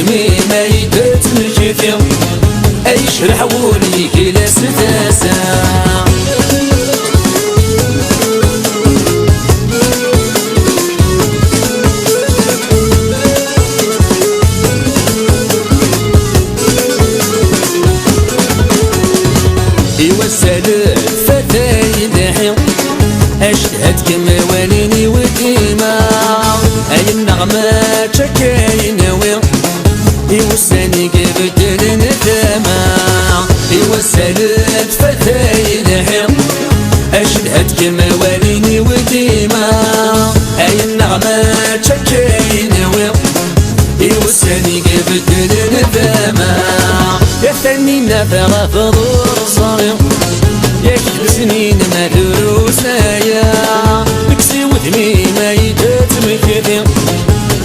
ودمي ما يدت مكثي يشرح ولي كلا ستاسا يوسل فتاي دحي اشتهت كما واليني وديما اي النغمة تشكاين ويا يوساني قبت الندامة يوسلت فتاي دحي اشتهت كما واليني وديما اي النغمة تشكاين ويا يوساني قبت الندامة يا ثاني نفغ فضور صغير يا كل سنين ما دروسايا نكسي ودمي ما يدت مكثي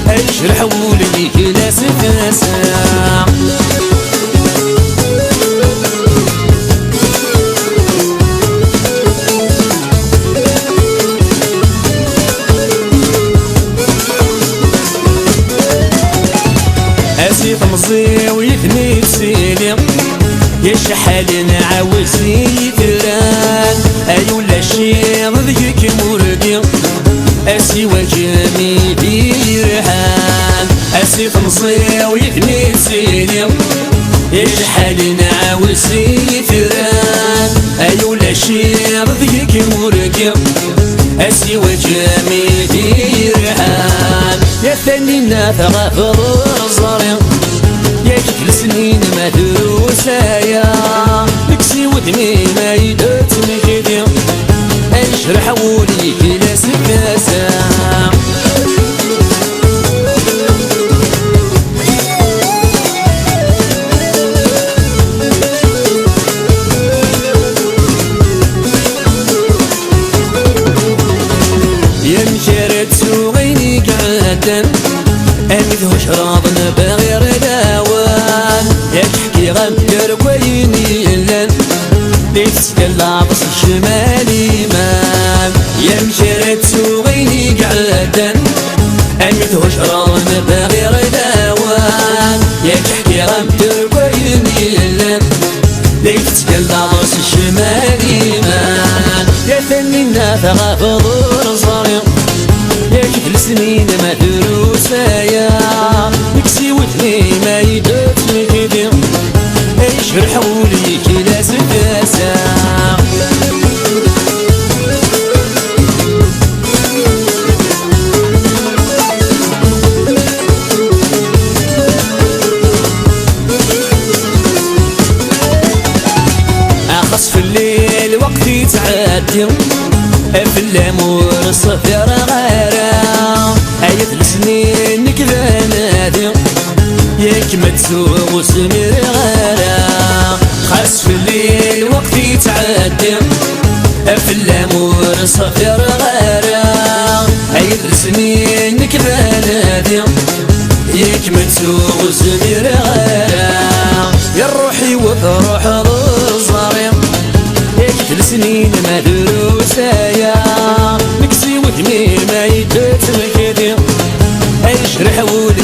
اشرح ولي كلا ستاسا اسي تمزي ويثني بسيلي يا شحال نعاوز يتران ايو لا شي ضيك موردي اسي وجهي بيرحان اسي تمزي ويثني بسيلي يا شحال نعاوز يتران ايو لا شي ضيك موردي اسي وجهي بيرحان يا ثاني نافغ فضور صغير يا كل سنين ما دروسايا نكسي ودمي ما يدت مكثي اشرح ولي كلا ستاسا يا مشارت سوغيني قعدن أمدهوش راضنا بغير داوان يا تحكي غمدر كويني لن ليتسكلا بص الشمالي مان يا مشارت سوغيني قعدن أمدهوش راضنا بغير داوان يا تحكي غمدر كويني لن ليتسكلا بص الشمالي مان يا ثاني نافغ فضور صغير يا كل سنين ما دروسايا نكسي ودمي ما يدت مكثي يشرح ولي كلا ستاسا اخص في الليل وقت يتعدي في الامور الصفير غيره ايت السنين كذا نادي ياك ما تسوق وسمير غيره خاص في الليل وقت يتعدي في الامور الصفير غيره ايت السنين كذا نادي ياك ما تسوق وسمير غيره يا روحي وفروح الصغير كل سنين ما دروسايا نكسي ودمي ما يدت مكثي اشرح ولي